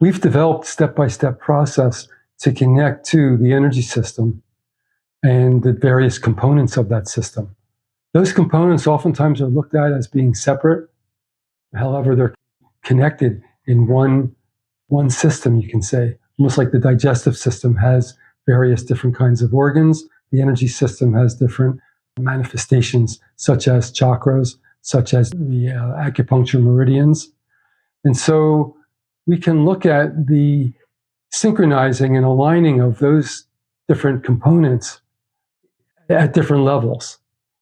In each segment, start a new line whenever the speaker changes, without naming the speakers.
we've developed step-by-step process to connect to the energy system and the various components of that system. Those components oftentimes are looked at as being separate. However, they're connected in one system, you can say. Almost like the digestive system has various different kinds of organs. The energy system has different manifestations, such as chakras, such as the acupuncture meridians. And so we can look at the synchronizing and aligning of those different components at different levels.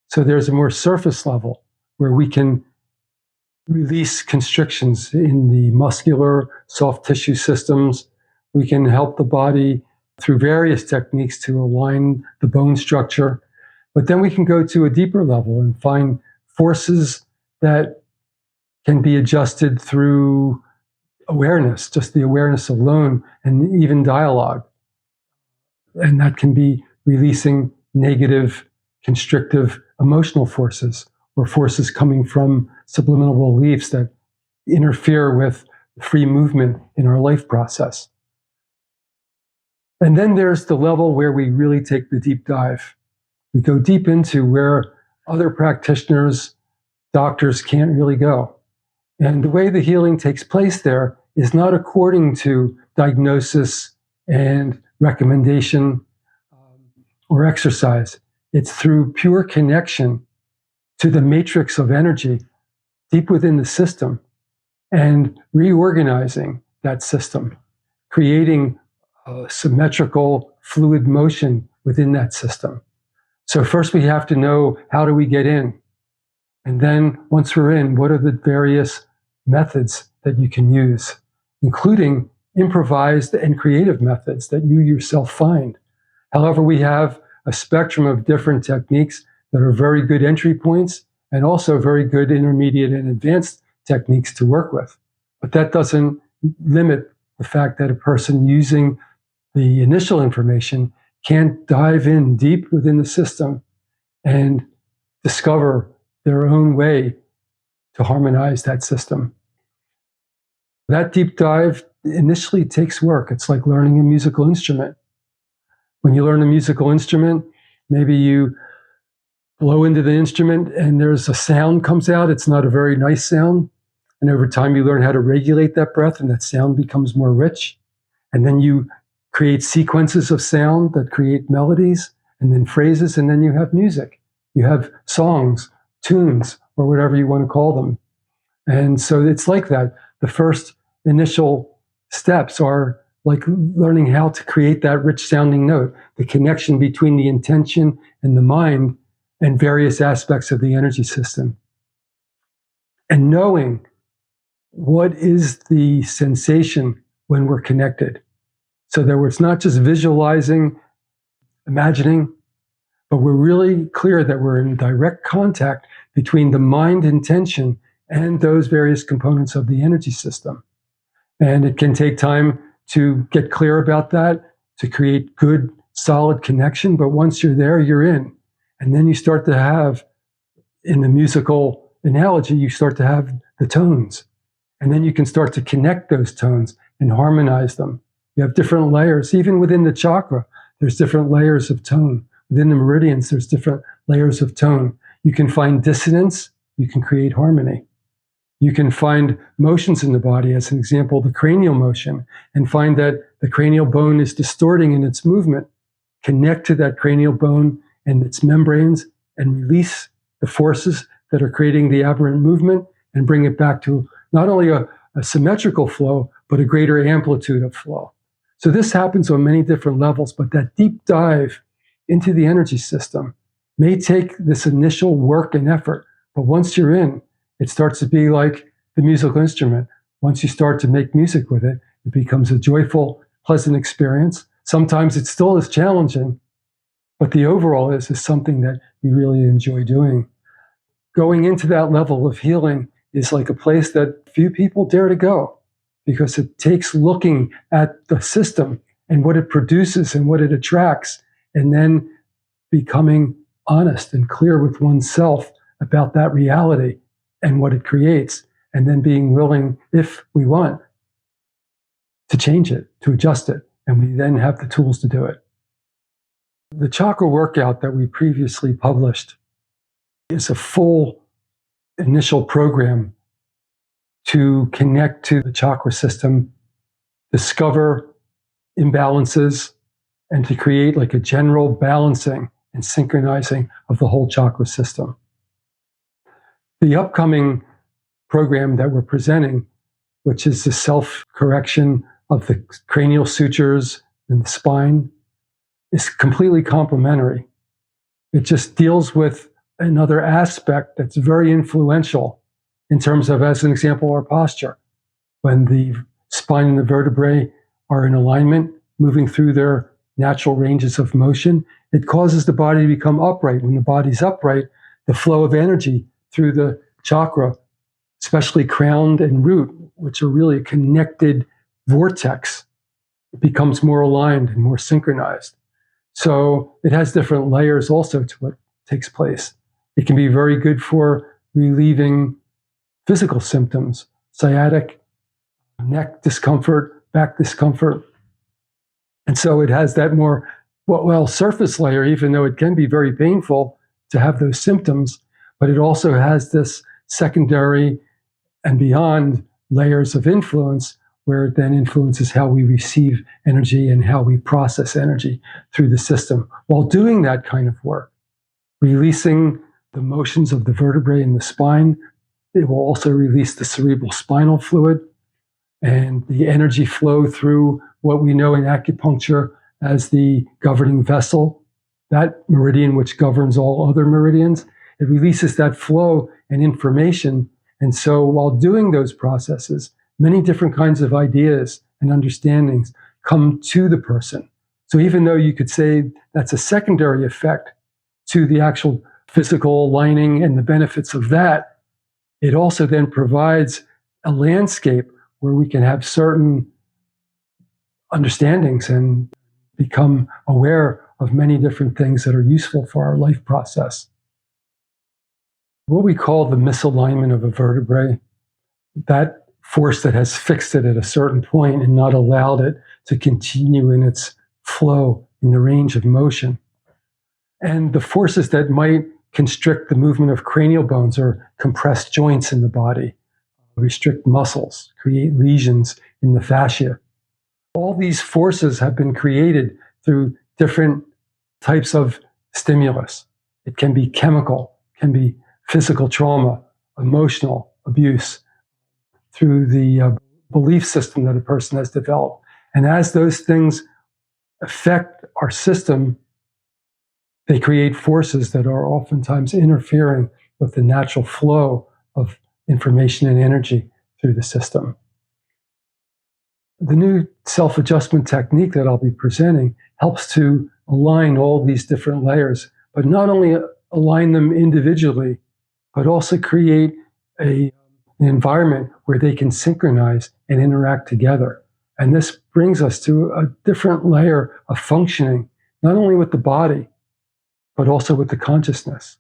So there's a more surface level where we can release constrictions in the muscular, soft tissue systems. We can help the body through various techniques to align the bone structure. But then we can go to a deeper level and find forces that can be adjusted through awareness, just the awareness alone, and even dialogue. And that can be releasing negative, constrictive emotional forces or forces coming from subliminal beliefs that interfere with free movement in our life process. And then there's the level where we really take the deep dive. We go deep into where other practitioners, doctors can't really go. And the way the healing takes place there is not according to diagnosis and recommendation or exercise. It's through pure connection to the matrix of energy deep within the system and reorganizing that system, creating a symmetrical fluid motion within that system. So first we have to know, how do we get in? And then once we're in, what are the various methods that you can use, including improvised and creative methods that you yourself find. However, we have a spectrum of different techniques that are very good entry points and also very good intermediate and advanced techniques to work with. But that doesn't limit the fact that a person using the initial information can dive in deep within the system and discover their own way to harmonize that system. That deep dive initially takes work. It's like learning a musical instrument. When you learn a musical instrument, maybe you blow into the instrument and there's a sound comes out. It's not a very nice sound. And over time, you learn how to regulate that breath and that sound becomes more rich. And then you create sequences of sound that create melodies and then phrases, and then you have music. You have songs, tunes, or whatever you want to call them. And so it's like that. The first initial steps are like learning how to create that rich sounding note, the connection between the intention and the mind and various aspects of the energy system. And knowing what is the sensation when we're connected. So that it's not just visualizing, imagining, but we're really clear that we're in direct contact between the mind intention and those various components of the energy system. And it can take time to get clear about that, to create good, solid connection. But once you're there, you're in. And then you start to have, in the musical analogy, you start to have the tones. And then you can start to connect those tones and harmonize them. You have different layers. Even within the chakra, there's different layers of tone. Within the meridians, there's different layers of tone. You can find dissonance. You can create harmony. You can find motions in the body, as an example, the cranial motion, and find that the cranial bone is distorting in its movement. Connect to that cranial bone and its membranes and release the forces that are creating the aberrant movement and bring it back to not only a symmetrical flow, but a greater amplitude of flow. So this happens on many different levels, but that deep dive into the energy system may take this initial work and effort, but once you're in, it starts to be like the musical instrument. Once you start to make music with it, it becomes a joyful, pleasant experience. Sometimes it still is challenging, but the overall is something that you really enjoy doing. Going into that level of healing is like a place that few people dare to go, because it takes looking at the system and what it produces and what it attracts, and then becoming honest and clear with oneself about that reality and what it creates, and then being willing, if we want, to change it, to adjust it. And we then have the tools to do it. The chakra workout that we previously published is a full initial program to connect to the chakra system, discover imbalances, and to create like a general balancing and synchronizing of the whole chakra system. The upcoming program that we're presenting, which is the self-correction of the cranial sutures and the spine, is completely complementary. It just deals with another aspect that's very influential in terms of, as an example, our posture. When the spine and the vertebrae are in alignment, moving through their natural ranges of motion, it causes the body to become upright. When the body's upright, the flow of energy through the chakra, especially crown and root, which are really a connected vortex, becomes more aligned and more synchronized. So it has different layers also to what takes place. It can be very good for relieving physical symptoms, sciatic, neck discomfort, back discomfort. And so it has that more, surface layer, even though it can be very painful to have those symptoms, but it also has this secondary and beyond layers of influence where it then influences how we receive energy and how we process energy through the system. While doing that kind of work, releasing the motions of the vertebrae in the spine, it will also release the cerebral spinal fluid and the energy flow through what we know in acupuncture as the governing vessel, that meridian which governs all other meridians. It releases that flow and information. And so while doing those processes, many different kinds of ideas and understandings come to the person. So even though you could say that's a secondary effect to the actual physical aligning and the benefits of that, it also then provides a landscape where we can have certain understandings and become aware of many different things that are useful for our life process. What we call the misalignment of a vertebrae, that force that has fixed it at a certain point and not allowed it to continue in its flow in the range of motion. And the forces that might constrict the movement of cranial bones or compress joints in the body, restrict muscles, create lesions in the fascia. All these forces have been created through different types of stimulus. It can be chemical, can be physical trauma, emotional abuse, through the belief system that a person has developed. And as those things affect our system, they create forces that are oftentimes interfering with the natural flow of information and energy through the system. The new self-adjustment technique that I'll be presenting helps to align all these different layers, but not only align them individually, but also create an environment where they can synchronize and interact together. And this brings us to a different layer of functioning, not only with the body, but also with the consciousness.